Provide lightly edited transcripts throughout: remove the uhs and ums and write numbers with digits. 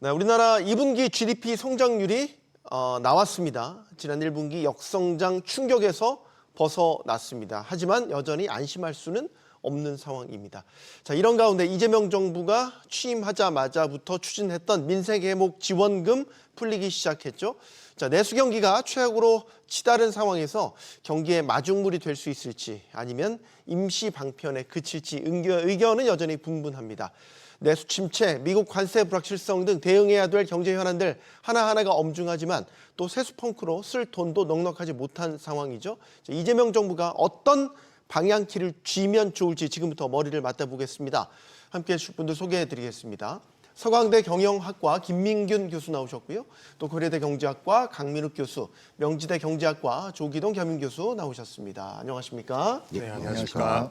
네, 우리나라 2분기 GDP 성장률이 나왔습니다. 지난 1분기 역성장 충격에서 벗어났습니다. 하지만 여전히 안심할 수는 없는 상황입니다. 자, 이런 가운데 이재명 정부가 취임하자마자부터 추진했던 민생회복 지원금 풀리기 시작했죠. 자, 내수 경기가 최악으로 치달은 상황에서 경기의 마중물이 될 수 있을지 아니면 임시 방편에 그칠지 의견은 여전히 분분합니다. 내수 침체, 미국 관세 불확실성 등 대응해야 될 경제 현안들 하나하나가 엄중하지만 또 세수 펑크로 쓸 돈도 넉넉하지 못한 상황이죠. 이재명 정부가 어떤 방향키를 쥐면 좋을지 지금부터 머리를 맞대보겠습니다. 함께해 주실 분들 소개해드리겠습니다. 서강대 경영학과 김민균 교수 나오셨고요. 또 고려대 경제학과 강민욱 교수, 명지대 경제학과 조기동 겸임 교수 나오셨습니다. 안녕하십니까? 네, 안녕하십니까?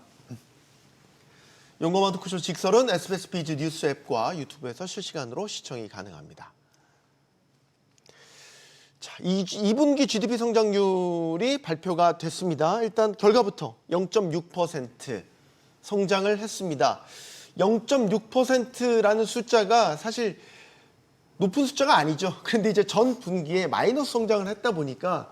용감한 토크쇼 직설은 SBS 비즈 뉴스 앱과 유튜브에서 실시간으로 시청이 가능합니다. 자, 2분기 GDP 성장률이 발표가 됐습니다. 일단 결과부터 0.6% 성장을 했습니다. 0.6%라는 숫자가 사실 높은 숫자가 아니죠. 그런데 이제 전 분기에 마이너스 성장을 했다 보니까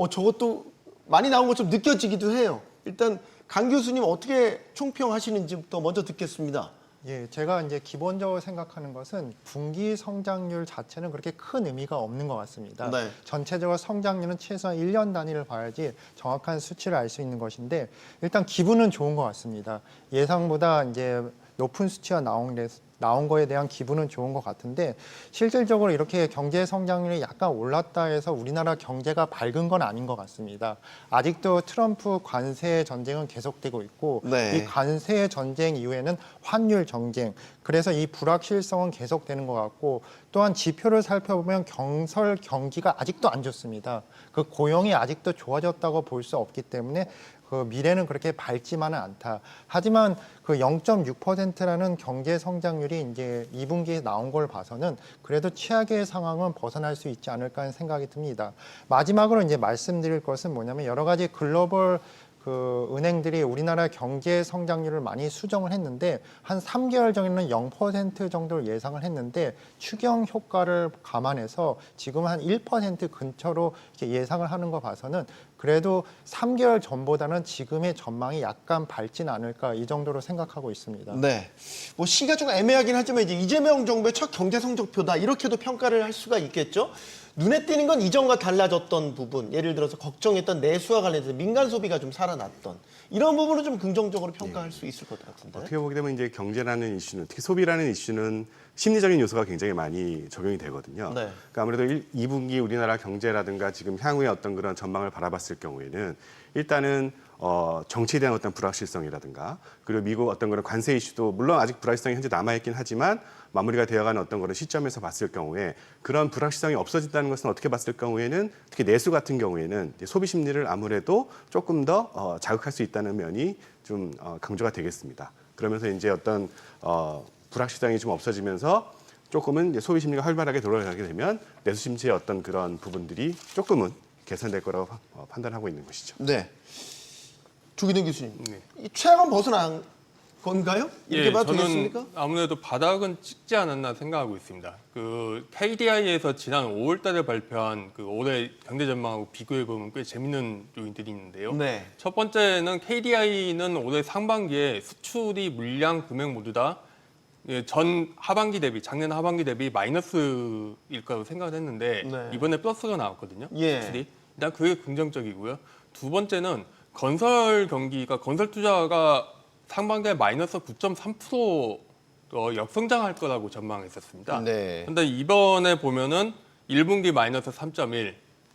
저것도 많이 나온 것처럼 느껴지기도 해요. 일단 강 교수님 어떻게 총평하시는지부터 먼저 듣겠습니다. 예, 제가 이제 기본적으로 생각하는 것은 분기 성장률 자체는 그렇게 큰 의미가 없는 것 같습니다. 네. 전체적으로 성장률은 최소한 1년 단위를 봐야지 정확한 수치를 알 수 있는 것인데 일단 기분은 좋은 것 같습니다. 예상보다 이제 높은 수치가 나온 거에 대한 기분은 좋은 것 같은데 실질적으로 이렇게 경제 성장률이 약간 올랐다 해서 우리나라 경제가 밝은 건 아닌 것 같습니다. 아직도 트럼프 관세 전쟁은 계속되고 있고 네. 이 관세 전쟁 이후에는 환율 전쟁, 그래서 이 불확실성은 계속되는 것 같고 또한 지표를 살펴보면 건설 경기가 아직도 안 좋습니다. 그 고용이 아직도 좋아졌다고 볼 수 없기 때문에 그 미래는 그렇게 밝지만은 않다. 하지만 그 0.6%라는 경제 성장률이 이제 2분기에 나온 걸 봐서는 그래도 최악의 상황은 벗어날 수 있지 않을까 하는 생각이 듭니다. 마지막으로 이제 말씀드릴 것은 뭐냐면 여러 가지 글로벌 그 은행들이 우리나라 경제 성장률을 많이 수정을 했는데 한 3개월 전에는 0% 정도를 예상을 했는데 추경 효과를 감안해서 지금 한 1% 근처로 이렇게 예상을 하는 거 봐서는 그래도 3개월 전보다는 지금의 전망이 약간 밝진 않을까 이 정도로 생각하고 있습니다. 네. 뭐 시가 좀 애매하긴 하지만 이제 이재명 정부의 첫 경제 성적표다 이렇게도 평가를 할 수가 있겠죠. 눈에 띄는 건 이전과 달라졌던 부분, 예를 들어서 걱정했던 내수와 관련해서 민간 소비가 좀 살아났던 이런 부분을 좀 긍정적으로 평가할 수 있을 것 같은데. 어떻게 보게 되면 이제 경제라는 이슈는, 특히 소비라는 이슈는 심리적인 요소가 굉장히 많이 적용이 되거든요. 네. 그러니까 아무래도 2분기 우리나라 경제라든가 지금 향후의 어떤 그런 전망을 바라봤을 경우에는 일단은 정치에 대한 어떤 불확실성이라든가 그리고 미국 어떤 그런 관세 이슈도 물론 아직 불확실성이 현재 남아있긴 하지만 마무리가 되어가는 어떤 그런 시점에서 봤을 경우에 그런 불확실성이 없어진다는 것은 어떻게 봤을 경우에는 특히 내수 같은 경우에는 소비 심리를 아무래도 조금 더 자극할 수 있다는 면이 좀 강조가 되겠습니다. 그러면서 이제 어떤 불확실성이 좀 없어지면서 조금은 이제 소비 심리가 활발하게 돌아가게 되면 내수 심리의 어떤 그런 부분들이 조금은 개선될 거라고 판단하고 있는 것이죠. 네. 조기동 교수님, 네. 이 최악은 벗어난 건가요? 이렇게 봐도 저는 되겠습니까? 아무래도 바닥은 찍지 않았나 생각하고 있습니다. 그 KDI에서 지난 5월달에 발표한 그 올해 경제 전망하고 비교해 보면 꽤 재밌는 요인들이 있는데요. 네. 첫 번째는 KDI는 올해 상반기에 수출이 물량 금액 모두 다 전 하반기 대비 작년 하반기 대비 마이너스일 거라고 생각을 했는데 네. 이번에 플러스가 나왔거든요. 예. 수출이. 일단 그게 긍정적이고요. 두 번째는 건설 경기가 건설 투자가 상반기에 마이너스 9.3% 역성장할 거라고 전망했었습니다. 네. 그런데 이번에 보면은 1분기 마이너스 3.1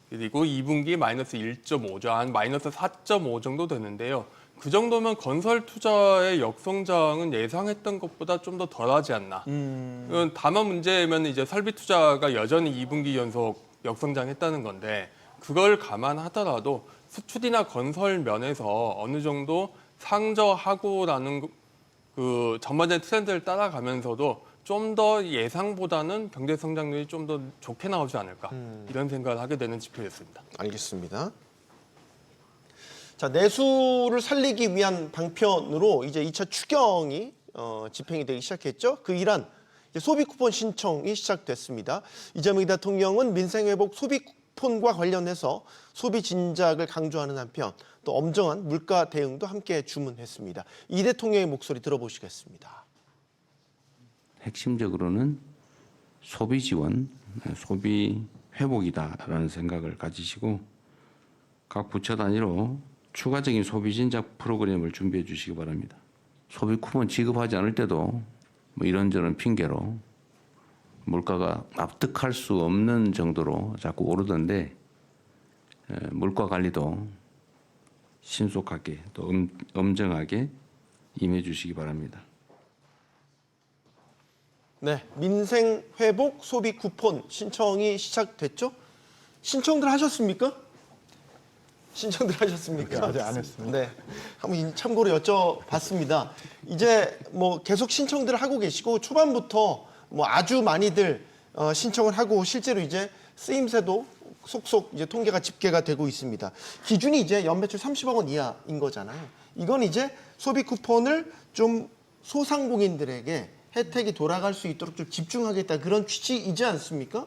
그리고 2분기 마이너스 1.5죠. 한 마이너스 4.5 정도 되는데요. 그 정도면 건설 투자의 역성장은 예상했던 것보다 좀 더 덜하지 않나. 다만 문제면 이제 설비 투자가 여전히 2분기 연속 역성장했다는 건데 그걸 감안하더라도 수출이나 건설 면에서 어느 정도 상저하고라는 그 전반적인 트렌드를 따라가면서도 좀 더 예상보다는 경제 성장률이 좀 더 좋게 나오지 않을까 이런 생각을 하게 되는 지표였습니다. 알겠습니다. 자, 내수를 살리기 위한 방편으로 이제 2차 추경이 집행이 되기 시작했죠. 그 일환 이제 소비 쿠폰 신청이 시작됐습니다. 이재명 대통령은 민생회복 소비 쿠폰과 관련해서 소비 진작을 강조하는 한편 또 엄정한 물가 대응도 함께 주문했습니다. 이 대통령의 목소리 들어보시겠습니다. 핵심적으로는 소비 지원, 소비 회복이다라는 생각을 가지시고 각 부처 단위로 추가적인 소비 진작 프로그램을 준비해 주시기 바랍니다. 소비 쿠폰 지급하지 않을 때도 뭐 이런저런 핑계로 물가가 납득할 수 없는 정도로 자꾸 오르던데 물가 관리도 신속하게 또 엄정하게 임해 주시기 바랍니다. 네, 민생회복 소비 쿠폰 신청이 시작됐죠? 신청들 하셨습니까? 신청들 하셨습니까? 아직 안 했습니다. 네, 한번 참고로 여쭤봤습니다. 이제 뭐 계속 신청들을 하고 계시고 초반부터 뭐 아주 많이들 신청을 하고 실제로 이제 쓰임새도 속속 이제 통계가 집계가 되고 있습니다. 기준이 이제 연매출 30억 원 이하인 거잖아요. 이건 이제 소비 쿠폰을 좀 소상공인들에게 혜택이 돌아갈 수 있도록 좀 집중하겠다 그런 취지이지 않습니까?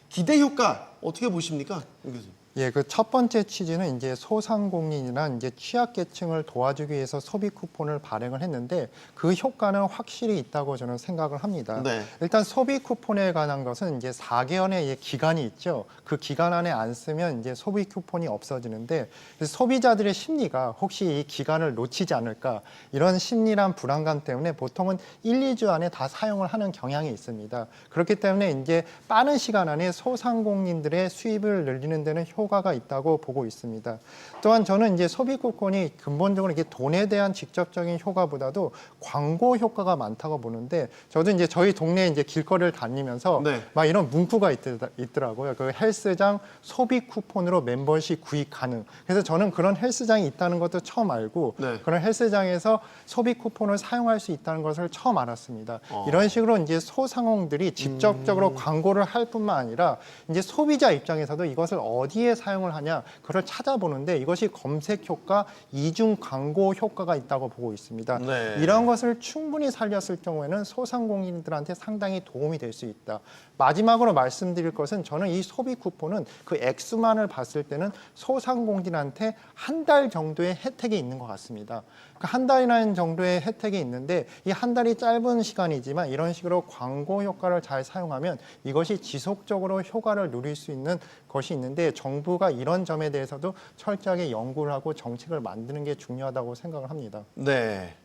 기대 효과 어떻게 보십니까, 임 교수님? 예, 그 첫 번째 취지는 이제 소상공인이나 이제 취약계층을 도와주기 위해서 소비 쿠폰을 발행을 했는데 그 효과는 확실히 있다고 저는 생각을 합니다. 네. 일단 소비 쿠폰에 관한 것은 이제 4개월의 기간이 있죠. 그 기간 안에 안 쓰면 이제 소비 쿠폰이 없어지는데 소비자들의 심리가 혹시 이 기간을 놓치지 않을까 이런 심리란 불안감 때문에 보통은 1, 2주 안에 다 사용을 하는 경향이 있습니다. 그렇기 때문에 이제 빠른 시간 안에 소상공인들의 수입을 늘리는 데는 효과가 있다고 보고 있습니다. 또한 저는 이제 소비 쿠폰이 근본적으로 이게 돈에 대한 직접적인 효과보다도 광고 효과가 많다고 보는데 저도 이제 저희 동네 이제 길거리를 다니면서 네. 막 이런 문구가 있더라고요. 그 헬스장 소비 쿠폰으로 멤버십 구입 가능. 그래서 저는 그런 헬스장이 있다는 것도 처음 알고 네. 그런 헬스장에서 소비 쿠폰을 사용할 수 있다는 것을 처음 알았습니다. 이런 식으로 이제 소상공인들이 직접적으로 광고를 할 뿐만 아니라 이제 소비자 입장에서도 이것을 어디에 사용을 하냐 그걸 찾아보는데 이것이 검색 효과, 이중 광고 효과가 있다고 보고 있습니다. 네. 이런 것을 충분히 살렸을 경우에는 소상공인들한테 상당히 도움이 될 수 있다. 마지막으로 말씀드릴 것은 저는 이 소비 쿠폰은 그 액수만을 봤을 때는 소상공인한테 한 달 정도의 혜택이 있는 것 같습니다. 한 달이라는 정도의 혜택이 있는데 이 한 달이 짧은 시간이지만 이런 식으로 광고 효과를 잘 사용하면 이것이 지속적으로 효과를 누릴 수 있는 것이 있는데 정부가 이런 점에 대해서도 철저하게 연구를 하고 정책을 만드는 게 중요하다고 생각을 합니다. 네.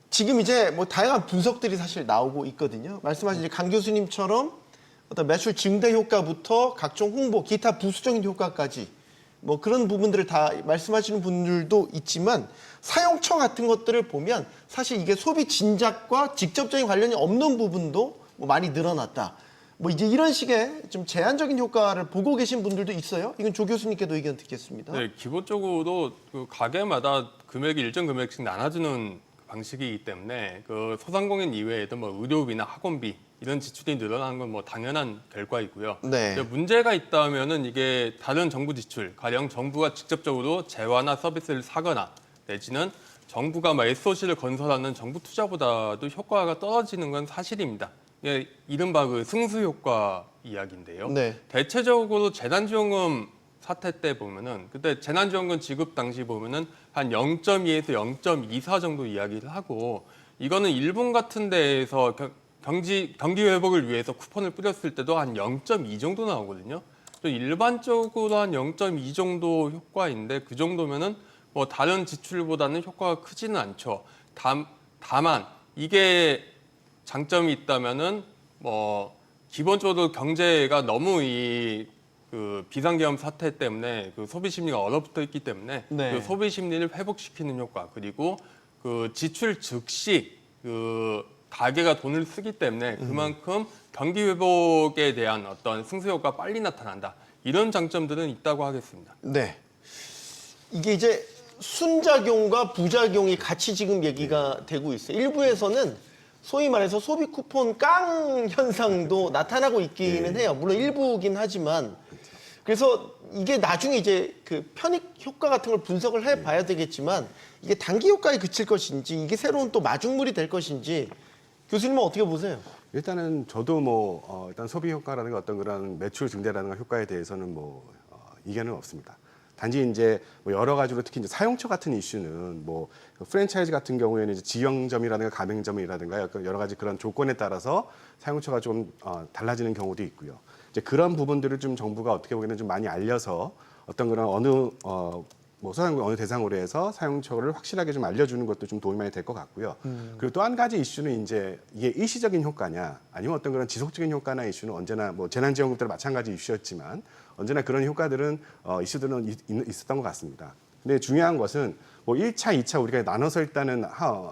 지금 이제 뭐 다양한 분석들이 사실 나오고 있거든요. 말씀하신 이제 강 교수님처럼 어떤 매출 증대 효과부터 각종 홍보, 기타 부수적인 효과까지 뭐 그런 부분들을 다 말씀하시는 분들도 있지만 사용처 같은 것들을 보면 사실 이게 소비 진작과 직접적인 관련이 없는 부분도 뭐 많이 늘어났다. 뭐 이제 이런 식의 좀 제한적인 효과를 보고 계신 분들도 있어요. 이건 조 교수님께도 의견 듣겠습니다. 네, 기본적으로 그 가게마다 금액이 일정 금액씩 나눠주는 방식이기 때문에 그 소상공인 이외에도 뭐 의료비나 학원비 이런 지출이 늘어나는 건 뭐 당연한 결과이고요. 네. 근데 문제가 있다면은 이게 다른 정부 지출, 가령 정부가 직접적으로 재화나 서비스를 사거나 내지는 정부가 뭐 SOC를 건설하는 정부 투자보다도 효과가 떨어지는 건 사실입니다. 이게 이른바 그 승수 효과 이야기인데요. 네. 대체적으로 재난지원금 사태 때 보면은 그때 재난지원금 지급 당시 보면은 한 0.2에서 0.24 정도 이야기를 하고 이거는 일본 같은 데에서 경기 회복을 위해서 쿠폰을 뿌렸을 때도 한 0.2 정도 나오거든요. 좀 일반적으로 한 0.2 정도 효과인데 그 정도면은 뭐 다른 지출보다는 효과가 크지는 않죠. 다만 이게 장점이 있다면은 뭐 기본적으로 경제가 너무 그 비상계엄 사태 때문에 그 소비 심리가 얼어붙어 있기 때문에 네. 그 소비 심리를 회복시키는 효과 그리고 그 지출 즉시 그 가게가 돈을 쓰기 때문에 그만큼 경기 회복에 대한 어떤 승수 효과가 빨리 나타난다. 이런 장점들은 있다고 하겠습니다. 네. 이게 이제 순작용과 부작용이 같이 지금 얘기가 되고 있어요. 일부에서는 소위 말해서 소비 쿠폰 깡 현상도 나타나고 있기는 해요. 물론 일부긴 하지만. 그래서 이게 나중에 이제 그 편익 효과 같은 걸 분석을 해봐야 되겠지만 이게 단기 효과에 그칠 것인지 이게 새로운 또 마중물이 될 것인지 교수님은 어떻게 보세요? 일단은 저도 뭐 일단 소비 효과라든가 어떤 그런 매출 증대라든가 효과에 대해서는 뭐 이견은 없습니다. 단지 이제 뭐 여러 가지로 특히 이제 사용처 같은 이슈는 뭐 프랜차이즈 같은 경우에는 이제 지형점이라든가 가맹점이라든가 여러 가지 그런 조건에 따라서 사용처가 좀 달라지는 경우도 있고요. 이제 그런 부분들을 좀 정부가 어떻게 보기에는 좀 많이 알려서 어떤 그런 뭐 소상공인 어느 대상으로 해서 사용처를 확실하게 좀 알려주는 것도 좀 도움이 많이 될 것 같고요. 그리고 또 한 가지 이슈는 이제 이게 일시적인 효과냐 아니면 어떤 그런 지속적인 효과나 이슈는 언제나 뭐 재난지원금 때도 마찬가지 이슈였지만 언제나 그런 효과들은 이슈들은 있었던 것 같습니다. 근데 중요한 것은 뭐 1차, 2차 우리가 나눠서 일단은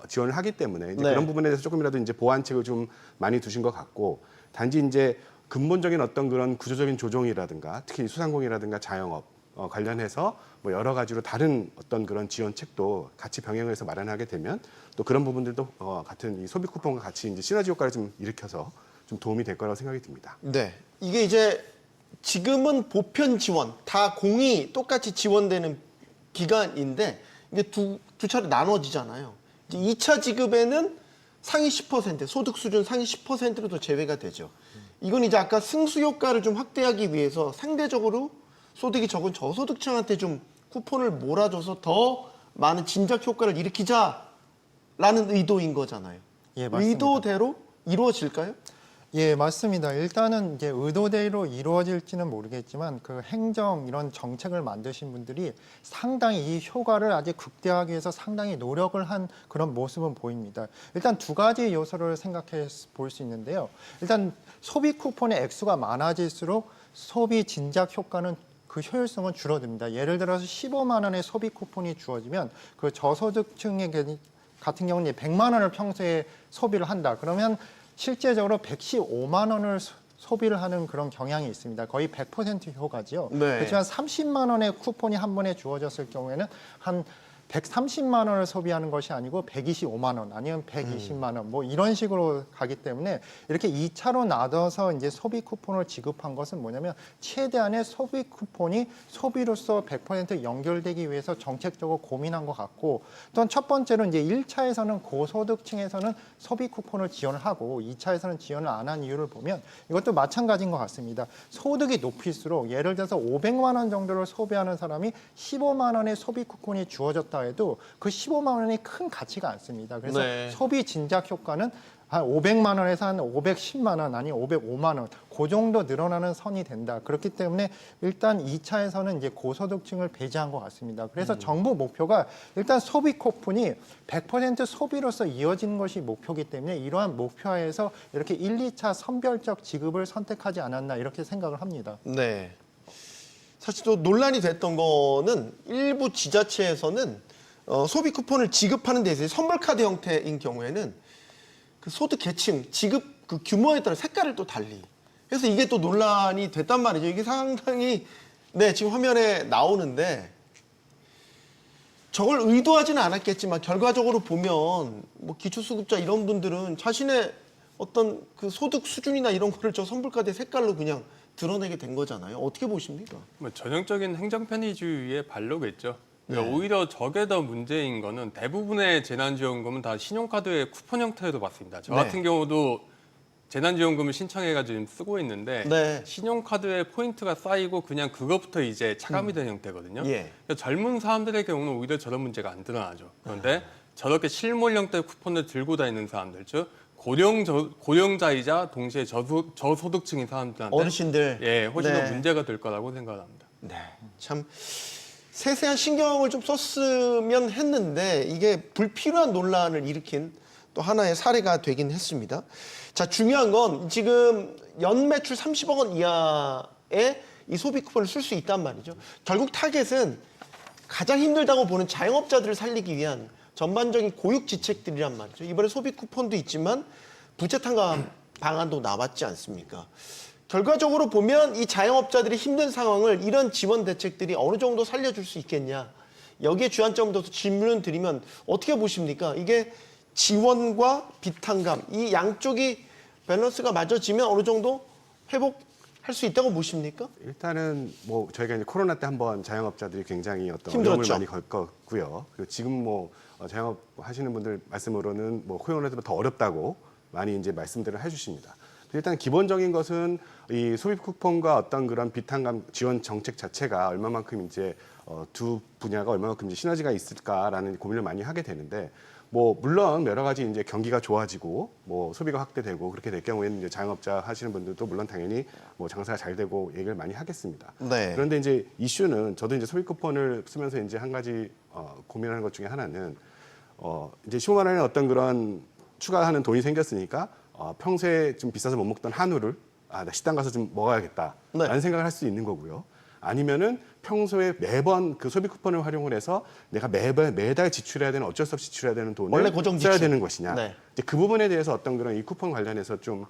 지원을 하기 때문에 이제 네. 그런 부분에 대해서 조금이라도 이제 보완책을 좀 많이 두신 것 같고 단지 이제 근본적인 어떤 그런 구조적인 조정이라든가 특히 소상공인이라든가 자영업 관련해서 뭐 여러 가지로 다른 어떤 그런 지원책도 같이 병행해서 마련하게 되면 또 그런 부분들도 같은 이 소비 쿠폰과 같이 이제 시너지 효과를 좀 일으켜서 좀 도움이 될 거라고 생각이 듭니다. 네. 이게 이제 지금은 보편 지원, 다 공이 똑같이 지원되는 기간인데 이게 두 차례 나눠지잖아요. 이제 2차 지급에는 상위 10%, 소득 수준 상위 10%로 더 제외가 되죠. 이건 이제 아까 승수 효과를 좀 확대하기 위해서 상대적으로 소득이 적은 저소득층한테 좀 쿠폰을 몰아줘서 더 많은 진작 효과를 일으키자라는 의도인 거잖아요. 예, 맞습니다. 의도대로 이루어질까요? 예, 맞습니다. 일단은 이제 의도대로 이루어질지는 모르겠지만 그 행정 이런 정책을 만드신 분들이 상당히 이 효과를 아주 극대화하기 위해서 상당히 노력을 한 그런 모습은 보입니다. 일단 두 가지 요소를 생각해 볼 수 있는데요. 일단 소비 쿠폰의 액수가 많아질수록 소비 진작 효과는 그 효율성은 줄어듭니다. 예를 들어서 15만 원의 소비 쿠폰이 주어지면 그 저소득층의 같은 경우는 100만 원을 평소에 소비를 한다. 그러면 실제적으로 115만 원을 소비를 하는 그런 경향이 있습니다. 거의 100% 효과지요. 네. 그렇지만 30만 원의 쿠폰이 한 번에 주어졌을 경우에는 한 130만 원을 소비하는 것이 아니고 125만 원 아니면 120만 원 뭐 이런 식으로 가기 때문에 이렇게 2차로 나눠서 이제 소비 쿠폰을 지급한 것은 뭐냐면 최대한의 소비 쿠폰이 소비로서 100% 연결되기 위해서 정책적으로 고민한 것 같고 또한 첫 번째로 이제 1차에서는 고소득층에서는 소비 쿠폰을 지원을 하고 2차에서는 지원을 안 한 이유를 보면 이것도 마찬가지인 것 같습니다. 소득이 높일수록 예를 들어서 500만 원 정도를 소비하는 사람이 15만 원의 소비 쿠폰이 주어졌다 해도 그 15만 원이 큰 가치가 않습니다. 그래서 네. 소비 진작 효과는 한 500만 원에서 한 510만 원 아니 505만 원 그 정도 늘어나는 선이 된다. 그렇기 때문에 일단 2차에서는 이제 고소득층을 배제한 것 같습니다. 그래서 정부 목표가 일단 소비 쿠폰이 100% 소비로서 이어지는 것이 목표이기 때문에 이러한 목표하에서 이렇게 1, 2차 선별적 지급을 선택하지 않았나 이렇게 생각을 합니다. 네. 사실 또 논란이 됐던 거는 일부 지자체에서는 소비 쿠폰을 지급하는 데 있어서 선물 카드 형태인 경우에는 그 소득 계층, 지급 그 규모에 따라 색깔을 또 달리. 그래서 이게 또 논란이 됐단 말이죠. 이게 상당히 지금 화면에 나오는데 저걸 의도하지는 않았겠지만 결과적으로 보면 뭐 기초수급자 이런 분들은 자신의 어떤 그 소득 수준이나 이런 거를 저 선불카드의 색깔로 그냥 드러내게 된 거잖아요. 어떻게 보십니까? 뭐 전형적인 행정 편의주의의 반로겠죠. 그러니까 네. 오히려 저게 더 문제인 거는 대부분의 재난지원금은 다 신용카드의 쿠폰 형태로 받습니다. 저 네. 같은 경우도 재난지원금을 신청해가지고 지금 쓰고 있는데 네. 신용카드에 포인트가 쌓이고 그냥 그거부터 이제 차감이 되는 형태거든요. 예. 그러니까 젊은 사람들의 경우는 오히려 저런 문제가 안 드러나죠. 그런데 저렇게 실물 형태의 쿠폰을 들고 다니는 사람들, 즉 고령자이자 동시에 저소득층인 사람들한테 어르신들. 훨씬 네. 더 문제가 될 거라고 생각합니다. 네. 참 세세한 신경을 좀 썼으면 했는데 이게 불필요한 논란을 일으킨 또 하나의 사례가 되긴 했습니다. 자, 중요한 건 지금 연매출 30억 원 이하의 이 소비 쿠폰을 쓸 수 있단 말이죠. 결국 타겟은 가장 힘들다고 보는 자영업자들을 살리기 위한 전반적인 고육지책들이란 말이죠. 이번에 소비 쿠폰도 있지만 부채 탕감 방안도 나왔지 않습니까? 결과적으로 보면 이 자영업자들이 힘든 상황을 이런 지원 대책들이 어느 정도 살려줄 수 있겠냐. 여기에 주안점을 둬서 질문을 드리면 어떻게 보십니까? 이게 지원과 비탕감 이 양쪽이 밸런스가 맞아지면 어느 정도 회복할 수 있다고 보십니까? 일단은 뭐 저희가 이제 코로나 때 한번 자영업자들이 굉장히 어떤 힘들었죠. 어려움을 많이 겪었고요. 그리고 지금 뭐 자영업 하시는 분들 말씀으로는 뭐 코로나 때보다 더 어렵다고 많이 이제 말씀들을 해주십니다. 일단 기본적인 것은 이 소비 쿠폰과 어떤 그런 비탄감 지원 정책 자체가 얼마만큼 이제 두 분야가 얼마만큼 이제 시너지가 있을까라는 고민을 많이 하게 되는데, 뭐 물론 여러 가지 이제 경기가 좋아지고 뭐 소비가 확대되고 그렇게 될 경우에는 이제 자영업자 하시는 분들도 물론 당연히 뭐 장사가 잘 되고 얘기를 많이 하겠습니다. 네. 그런데 이제 이슈는 저도 이제 소비 쿠폰을 쓰면서 이제 한 가지 고민하는 것 중에 하나는 이제 15만 원의 어떤 그런 추가하는 돈이 생겼으니까 평소에 좀 비싸서 못 먹던 한우를 나 식당 가서 좀 먹어야겠다라는 네. 생각을 할 수 있는 거고요. 아니면은 평소에 매번 그 소비 쿠폰을 활용을 해서 내가 매달 지출해야 되는 어쩔 수 없이 지출해야 되는 돈을 원래 고정 써야 지출. 되는 것이냐. 네. 이제 그 부분에 대해서 어떤 그런 이 쿠폰 관련해서 좀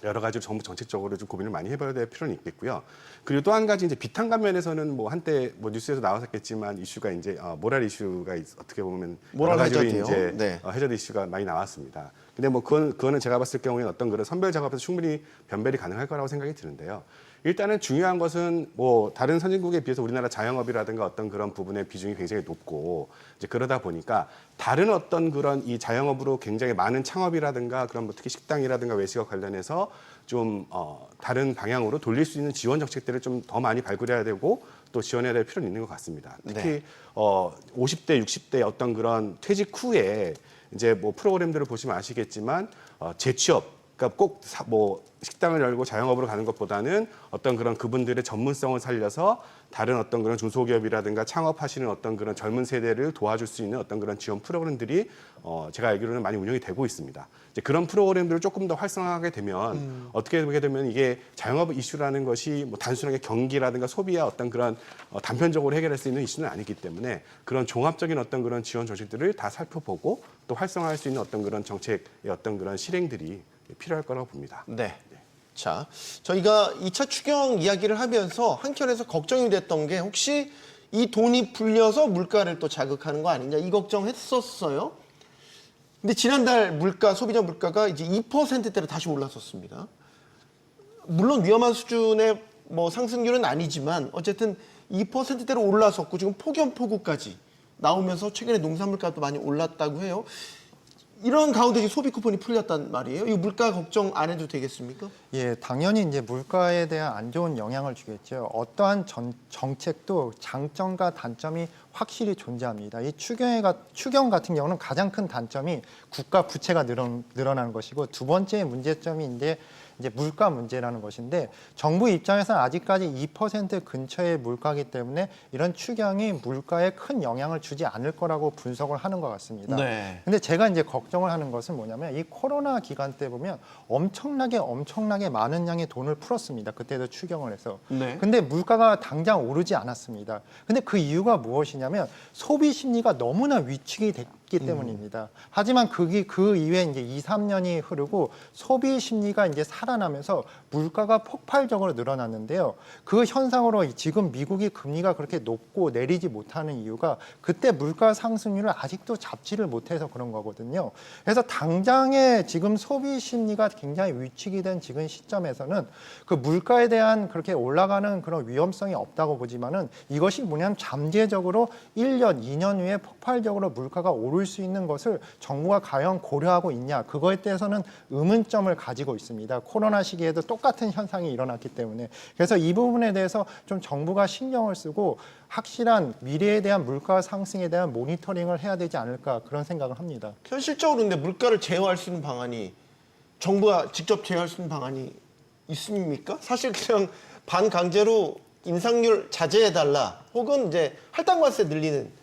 여러 가지로 정부 정책적으로 좀 고민을 많이 해봐야 될 필요는 있겠고요. 그리고 또 한 가지 이제 비탄감 면에서는 뭐 한때 뭐 뉴스에서 나왔었겠지만 이슈가 이제 모랄 이슈가 어떻게 보면 모랄 여러 가지로 해저드요? 이제 네. 해저드 이슈가 많이 나왔습니다. 근데 뭐 그거는 제가 봤을 경우에는 어떤 그런 선별 작업에서 충분히 변별이 가능할 거라고 생각이 드는데요. 일단은 중요한 것은 뭐 다른 선진국에 비해서 우리나라 자영업이라든가 어떤 그런 부분의 비중이 굉장히 높고 이제 그러다 보니까 다른 어떤 그런 이 자영업으로 굉장히 많은 창업이라든가 그런 뭐 특히 식당이라든가 외식업 관련해서 좀 다른 방향으로 돌릴 수 있는 지원 정책들을 좀 더 많이 발굴해야 되고 또 지원해야 될 필요는 있는 것 같습니다. 특히 네. 50대, 60대 어떤 그런 퇴직 후에 이제 뭐 프로그램들을 보시면 아시겠지만 재취업, 그러니까 꼭 뭐 식당을 열고 자영업으로 가는 것보다는 어떤 그런 그분들의 전문성을 살려서 다른 어떤 그런 중소기업이라든가 창업하시는 어떤 그런 젊은 세대를 도와줄 수 있는 어떤 그런 지원 프로그램들이 제가 알기로는 많이 운영이 되고 있습니다. 이제 그런 프로그램들을 조금 더 활성화하게 되면 어떻게 보게 되면 이게 자영업 이슈라는 것이 뭐 단순하게 경기라든가 소비와 어떤 그런 단편적으로 해결할 수 있는 이슈는 아니기 때문에 그런 종합적인 어떤 그런 지원 정책들을 다 살펴보고 또 활성화할 수 있는 어떤 그런 정책의 어떤 그런 실행들이 필요할 거라고 봅니다. 네. 자, 저희가 2차 추경 이야기를 하면서 한켠에서 걱정이 됐던 게 혹시 이 돈이 불려서 물가를 또 자극하는 거 아니냐 이 걱정했었어요. 근데 지난달 물가, 소비자 물가가 이제 2%대로 다시 올랐었습니다. 물론 위험한 수준의 뭐 상승률은 아니지만 어쨌든 2%대로 올라섰고 지금 폭염폭우까지 나오면서 최근에 농산물가도 많이 올랐다고 해요. 이런 가운데 이제 소비 쿠폰이 풀렸단 말이에요. 이 물가 걱정 안 해도 되겠습니까? 예, 당연히 이제 물가에 대한 안 좋은 영향을 주겠죠. 어떠한 정책도 장점과 단점이 확실히 존재합니다. 이 추경 같은 경우는 가장 큰 단점이 국가 부채가 늘어나는 것이고 두 번째 문제점이 이제 물가 문제라는 것인데 정부 입장에서는 아직까지 2% 근처의 물가이기 때문에 이런 추경이 물가에 큰 영향을 주지 않을 거라고 분석을 하는 것 같습니다. 네. 근데 제가 이제 걱정을 하는 것은 뭐냐면 이 코로나 기간 때 보면 엄청나게 많은 양의 돈을 풀었습니다. 그때도 추경을 해서. 네. 근데 물가가 당장 오르지 않았습니다. 근데 그 이유가 무엇이냐면 소비 심리가 너무나 위축이 됐기 때문입니다. 하지만 그 이후에 이제 2, 3년이 흐르고 소비 심리가 이제 살아나면서 물가가 폭발적으로 늘어났는데요. 그 현상으로 지금 미국이 금리가 그렇게 높고 내리지 못하는 이유가 그때 물가 상승률을 아직도 잡지를 못해서 그런 거거든요. 그래서 당장의 지금 소비 심리가 굉장히 위축이 된 지금 시점에서는 그 물가에 대한 그렇게 올라가는 그런 위험성이 없다고 보지만은 이것이 뭐냐면 잠재적으로 1년, 2년 후에 폭발적으로 물가가 오를 수 있는 것을 정부가 과연 고려하고 있냐 그거에 대해서는 의문점을 가지고 있습니다. 코로나 시기에도 똑같은 현상이 일어났기 때문에 그래서 이 부분에 대해서 좀 정부가 신경을 쓰고 확실한 미래에 대한 물가 상승에 대한 모니터링을 해야 되지 않을까 그런 생각을 합니다. 현실적으로 근데 물가를 제어할 수 있는 방안이 정부가 직접 제어할 수 있는 방안이 있습니까? 사실 그냥 반강제로 인상률 자제해달라 혹은 이제 할당관세 늘리는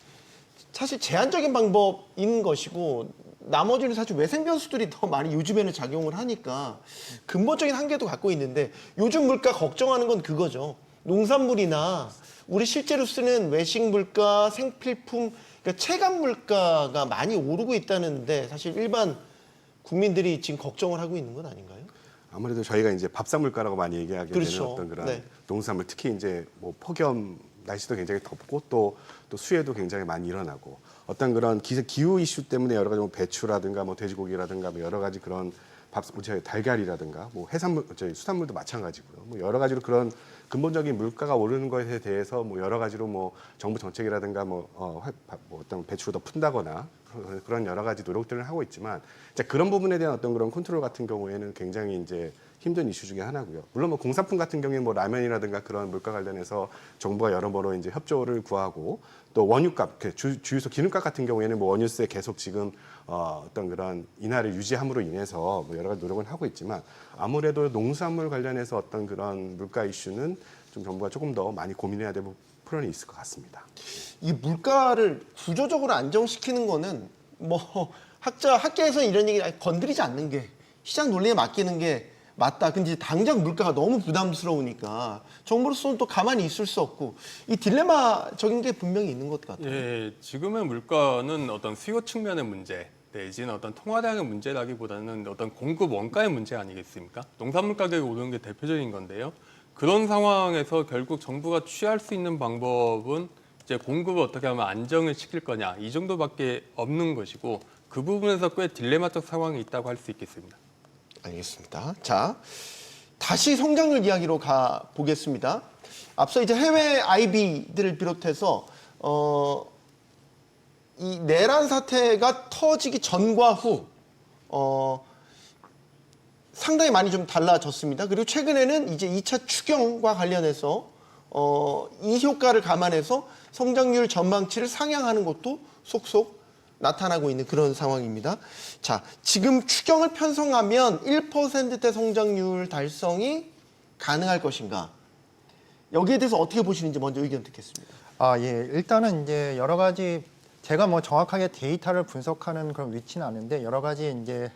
사실 제한적인 방법인 것이고 나머지는 사실 외생 변수들이 더 많이 요즘에는 작용을 하니까 근본적인 한계도 갖고 있는데 요즘 물가 걱정하는 건 그거죠. 농산물이나 우리 실제로 쓰는 외식 물가, 생필품, 그러니까 체감 물가가 많이 오르고 있다는데 사실 일반 국민들이 지금 걱정을 하고 있는 건 아닌가요? 아무래도 저희가 이제 밥상 물가라고 많이 얘기하게 그렇죠. 되는 어떤 그런 네. 농산물 특히 이제 뭐 폭염 날씨도 굉장히 덥고 또 수해도 굉장히 많이 일어나고 어떤 그런 기후 이슈 때문에 여러 가지 뭐 배추라든가 뭐 돼지고기라든가 뭐 여러 가지 그런 달걀이라든가 뭐 해산물, 수산물도 마찬가지고요. 뭐 여러 가지로 그런 근본적인 물가가 오르는 것에 대해서 뭐 여러 가지로 뭐 정부 정책이라든가 뭐 어떤 배추를 더 푼다거나 그런 여러 가지 노력들을 하고 있지만 이제 그런 부분에 대한 어떤 그런 컨트롤 같은 경우에는 굉장히 이제 힘든 이슈 중에 하나고요. 물론 뭐 공산품 같은 경우에 뭐 라면이라든가 그런 물가 관련해서 정부가 여러모로 이제 협조를 구하고 또 원유값, 주유소 기름값 같은 경우에는 뭐 원유세 계속 지금 어떤 그런 인하를 유지함으로 인해서 뭐 여러 가지 노력을 하고 있지만 아무래도 농수산물 관련해서 어떤 그런 물가 이슈는 좀 정부가 조금 더 많이 고민해야 될 필요는 있을 것 같습니다. 이 물가를 구조적으로 안정시키는 거는 뭐 학계에서 이런 얘기 건드리지 않는 게 시장 논리에 맡기는 게 맞다. 근데 당장 물가가 너무 부담스러우니까 정부로서는 또 가만히 있을 수 없고 이 딜레마적인 게 분명히 있는 것 같아요. 예, 지금의 물가는 어떤 수요 측면의 문제 내지는 어떤 통화량의 문제라기보다는 어떤 공급 원가의 문제 아니겠습니까? 농산물 가격이 오르는 게 대표적인 건데요. 그런 상황에서 결국 정부가 취할 수 있는 방법은 이제 공급을 어떻게 하면 안정을 시킬 거냐 이 정도밖에 없는 것이고 그 부분에서 꽤 딜레마적 상황이 있다고 할 수 있겠습니다. 알겠습니다. 자, 다시 성장률 이야기로 가 보겠습니다. 앞서 이제 해외 IB들을 비롯해서 이 내란 사태가 터지기 전과 후 상당히 많이 좀 달라졌습니다. 그리고 최근에는 이제 2차 추경과 관련해서 이 효과를 감안해서 성장률 전망치를 상향하는 것도 속속 나타나고 있는 그런 상황입니다. 자, 지금 추경을 편성하면 1%대 성장률 달성이 가능할 것인가? 여기에 대해서 어떻게 보시는지 먼저 의견 듣겠습니다. 예. 일단은 이제 여러 가지 제가 뭐 정확하게 데이터를 분석하는 그런 위치는 아닌데 여러 가지 이제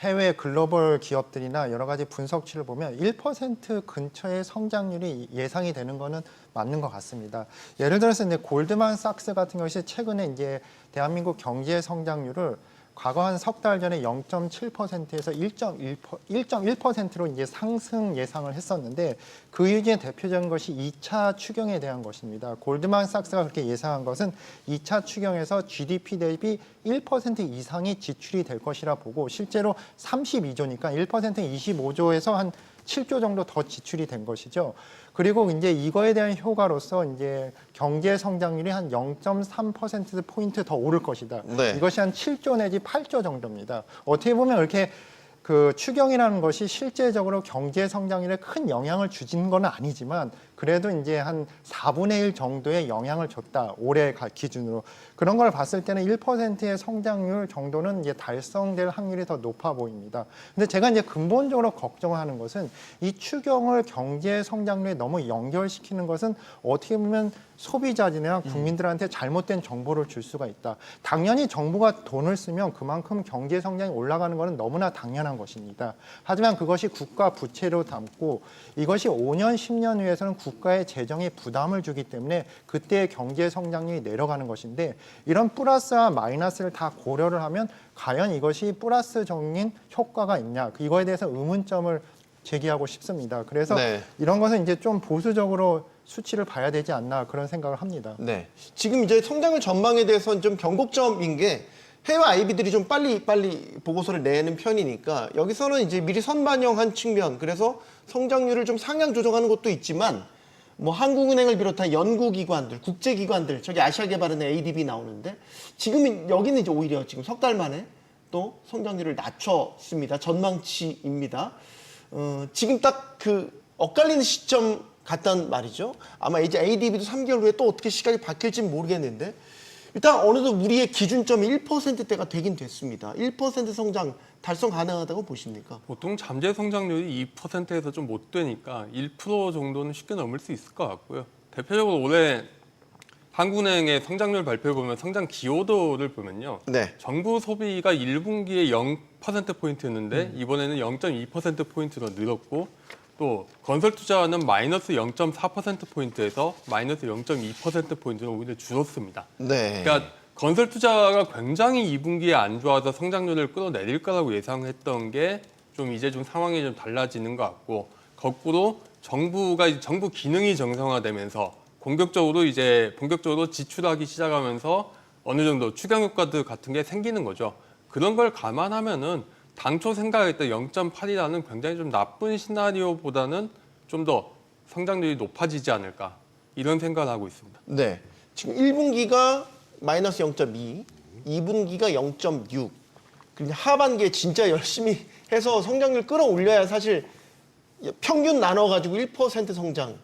해외 글로벌 기업들이나 여러 가지 분석치를 보면 1% 근처의 성장률이 예상이 되는 거는 맞는 것 같습니다. 예를 들어서 이제 골드만삭스 같은 것이 최근에 이제 대한민국 경제 성장률을 과거 한 석 달 전에 0.7%에서 1.1%로 이제 상승 예상을 했었는데 그 이유의 대표적인 것이 2차 추경에 대한 것입니다. 골드만삭스가 그렇게 예상한 것은 2차 추경에서 GDP 대비 1% 이상이 지출이 될 것이라 보고 실제로 32조니까 1%는 25조에서 한 7조 정도 더 지출이 된 것이죠. 그리고 이제 이거에 대한 효과로서 이제 경제 성장률이 한 0.3% 포인트 더 오를 것이다. 네. 이것이 한 7조 내지 8조 정도입니다. 어떻게 보면 이렇게 그 추경이라는 것이 실제적으로 경제 성장률에 큰 영향을 주진 건 아니지만 그래도 이제 한 4분의 1 정도의 영향을 줬다. 올해 기준으로. 그런 걸 봤을 때는 1%의 성장률 정도는 이제 달성될 확률이 더 높아 보입니다. 근데 제가 이제 근본적으로 걱정하는 것은 이 추경을 경제 성장률에 너무 연결시키는 것은 어떻게 보면 소비자들이나 국민들한테 잘못된 정보를 줄 수가 있다. 당연히 정부가 돈을 쓰면 그만큼 경제 성장이 올라가는 것은 너무나 당연한 것입니다. 하지만 그것이 국가 부채로 담고 이것이 5년, 10년 후에서는 국가의 재정에 부담을 주기 때문에 그때의 경제 성장률이 내려가는 것인데 이런 플러스와 마이너스를 다 고려를 하면 과연 이것이 플러스적인 효과가 있냐 이거에 대해서 의문점을 제기하고 싶습니다. 그래서 네. 이런 것은 이제 좀 보수적으로 수치를 봐야 되지 않나 그런 생각을 합니다. 네. 지금 이제 성장률 전망에 대해서는 좀 변곡점인 게 해외 IB들이 좀 빨리 보고서를 내는 편이니까 여기서는 이제 미리 선반영한 측면 그래서 성장률을 좀 상향 조정하는 것도 있지만 뭐 한국은행을 비롯한 연구기관들, 국제기관들 저기 아시아개발은행 ADB 나오는데 지금 여기는 이제 오히려 지금 석 달 만에 또 성장률을 낮췄습니다. 전망치입니다. 지금 딱 그 엇갈리는 시점 같단 말이죠. 아마 이제 ADB도 3개월 후에 또 어떻게 시각이 바뀔지 모르겠는데 일단 어느덧 우리의 기준점이 1%대가 되긴 됐습니다. 1% 성장 달성 가능하다고 보십니까? 보통 잠재 성장률이 2%에서 좀 못 되니까 1% 정도는 쉽게 넘을 수 있을 것 같고요. 대표적으로 올해 한국은행의 성장률 발표를 보면 성장 기여도를 보면요. 네. 정부 소비가 1분기에 0%포인트였는데 이번에는 0.2%포인트로 늘었고 또 건설 투자는 마이너스 0.4%포인트에서 마이너스 0.2%포인트로 오히려 줄었습니다. 네. 그러니까 건설 투자가 굉장히 2분기에 안 좋아서 성장률을 끌어내릴 거라고 예상했던 게 좀 이제 좀 상황이 좀 달라지는 것 같고 거꾸로 정부 기능이 정상화되면서 본격적으로 지출하기 시작하면서 어느 정도 추경 효과들 같은 게 생기는 거죠. 그런 걸 감안하면은 당초 생각했던 0.8이라는 굉장히 좀 나쁜 시나리오보다는 좀 더 성장률이 높아지지 않을까 이런 생각을 하고 있습니다. 네. 지금 1분기가 마이너스 0.2, 2분기가 0.6. 그리고 하반기에 진짜 열심히 해서 성장률 끌어올려야 사실 평균 나눠가지고 1% 성장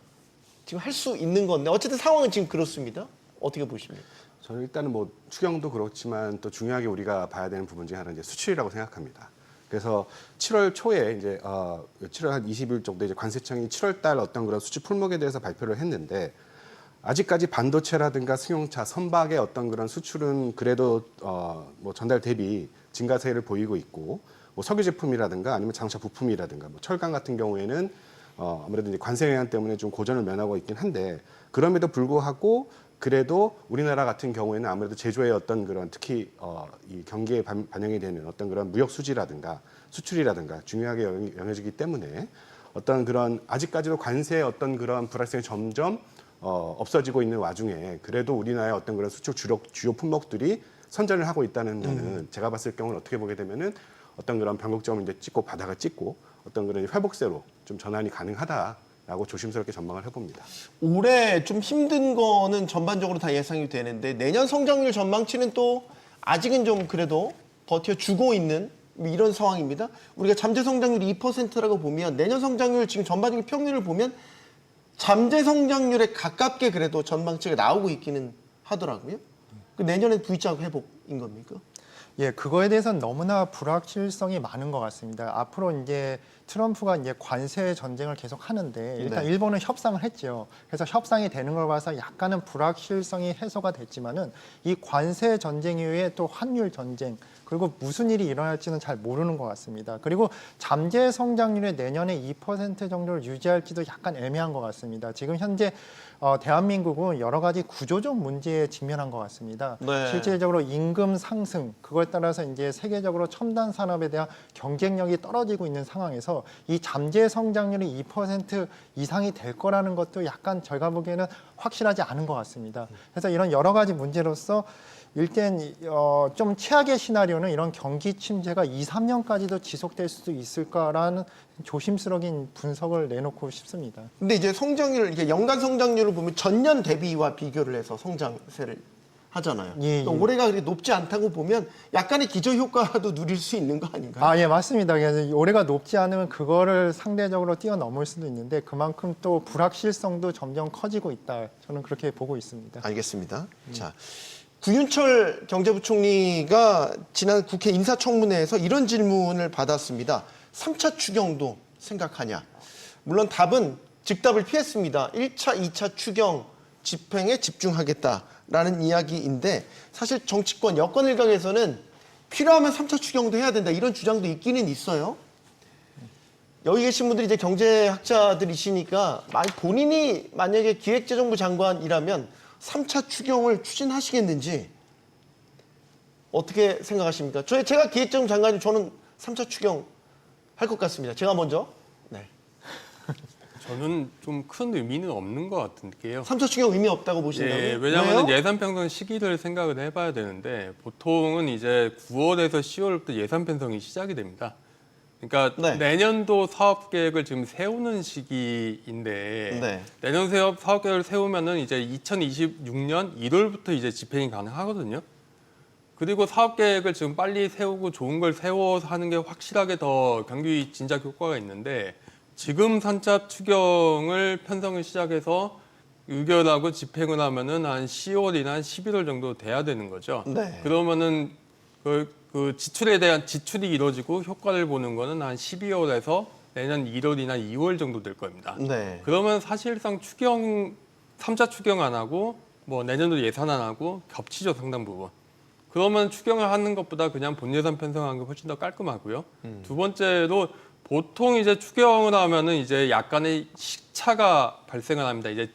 지금 할 수 있는 건데 어쨌든 상황은 지금 그렇습니다. 어떻게 보십니까? 저는 일단은 뭐 추경도 그렇지만 또 중요하게 우리가 봐야 되는 부분 중에 하나는 이제 수출이라고 생각합니다. 그래서 7월 초에 이제 7월 한 20일 정도 이제 관세청이 7월 달 어떤 그런 수출 품목에 대해서 발표를 했는데 아직까지 반도체라든가 승용차, 선박의 어떤 그런 수출은 그래도 뭐 전달 대비 증가세를 보이고 있고 뭐 석유 제품이라든가 아니면 자동차 부품이라든가 뭐 철강 같은 경우에는 아무래도 이제 관세 영향 때문에 좀 고전을 면하고 있긴 한데 그럼에도 불구하고 그래도 우리나라 같은 경우에는 아무래도 제조의 어떤 그런 특히 이 경기에 반영이 되는 어떤 그런 무역 수지라든가 수출이라든가 중요하게 영향지기 때문에 어떤 그런 아직까지도 관세의 어떤 그런 불확실성이 점점 없어지고 있는 와중에 그래도 우리나라의 어떤 그런 수출 주요 품목들이 선전을 하고 있다는 데는 제가 봤을 경우는 어떻게 보게 되면은 어떤 그런 변곡점을 이제 찍고 바닥을 찍고 어떤 그런 회복세로 좀 전환이 가능하다라고 조심스럽게 전망을 해봅니다. 올해 좀 힘든 거는 전반적으로 다 예상이 되는데 내년 성장률 전망치는 또 아직은 좀 그래도 버텨주고 있는 이런 상황입니다. 우리가 잠재 성장률이 2%라고 보면 내년 성장률 지금 전반적인 평균을 보면 잠재 성장률에 가깝게 그래도 전망치가 나오고 있기는 하더라고요. 그 내년엔 V자 회복인 겁니까? 예, 그거에 대해서는 너무나 불확실성이 많은 것 같습니다. 앞으로 이제 트럼프가 이제 관세 전쟁을 계속 하는데 일단 네. 일본은 협상을 했죠. 그래서 협상이 되는 걸 봐서 약간은 불확실성이 해소가 됐지만은 이 관세 전쟁 이후에 또 환율 전쟁 그리고 무슨 일이 일어날지는 잘 모르는 것 같습니다. 그리고 잠재 성장률이 내년에 2% 정도를 유지할지도 약간 애매한 것 같습니다. 지금 현재 대한민국은 여러 가지 구조적 문제에 직면한 것 같습니다. 네. 실질적으로 임금 상승 그거에 따라서 이제 세계적으로 첨단 산업에 대한 경쟁력이 떨어지고 있는 상황에서 이 잠재 성장률이 2% 이상이 될 거라는 것도 약간 제가 보기에는 확실하지 않은 것 같습니다. 그래서 이런 여러 가지 문제로서 일단 좀 최악의 시나리오는 이런 경기 침체가 2, 3년까지도 지속될 수도 있을까라는 조심스러운 분석을 내놓고 싶습니다. 근데 이제 성장률 이게 연간 성장률을 보면 전년 대비와 비교를 해서 성장세를 하잖아요. 예, 또 예. 올해가 그렇게 높지 않다고 보면 약간의 기저 효과도 누릴 수 있는 거 아닌가요? 아, 예, 맞습니다. 그래서 올해가 높지 않으면 그거를 상대적으로 뛰어넘을 수도 있는데 그만큼 또 불확실성도 점점 커지고 있다. 저는 그렇게 보고 있습니다. 알겠습니다. 자, 구윤철 경제부총리가 지난 국회 인사청문회에서 이런 질문을 받았습니다. 3차 추경도 생각하냐? 물론 답은 즉답을 피했습니다. 1차, 2차 추경 집행에 집중하겠다라는 이야기인데 사실 정치권, 여권 일각에서는 필요하면 3차 추경도 해야 된다 이런 주장도 있기는 있어요. 여기 계신 분들이 이제 경제학자들이시니까 본인이 만약에 기획재정부 장관이라면 3차 추경을 추진하시겠는지 어떻게 생각하십니까? 제가 기획재정부 장관이면 저는 3차 추경 할 것 같습니다. 제가 먼저. 네. 저는 좀 큰 의미는 없는 것 같은데요. 3차 추경 의미 없다고 보신다고요? 예, 왜냐하면 왜요? 예산 편성 시기를 생각을 해봐야 되는데 보통은 이제 9월에서 10월부터 예산 편성이 시작이 됩니다. 그러니까 네. 내년도 사업 계획을 지금 세우는 시기인데 네. 내년 사업 계획을 세우면은 이제 2026년 1월부터 이제 집행이 가능하거든요. 그리고 사업 계획을 지금 빨리 세우고 좋은 걸 세워서 하는 게 확실하게 더 경기 진작 효과가 있는데 지금 3차 추경을 편성을 시작해서 의결하고 집행을 하면은 한 10월이나 11월 정도 돼야 되는 거죠. 네. 그러면은 그 지출에 대한 지출이 이루어지고 효과를 보는 거는 한 12월에서 내년 1월이나 2월 정도 될 겁니다. 네. 그러면 사실상 3차 추경 안 하고 뭐 내년도 예산 안 하고 겹치죠, 상당 부분. 그러면 추경을 하는 것보다 그냥 본 예산 편성하는 게 훨씬 더 깔끔하고요. 두 번째로 보통 이제 추경을 하면은 이제 약간의 시차가 발생을 합니다. 이제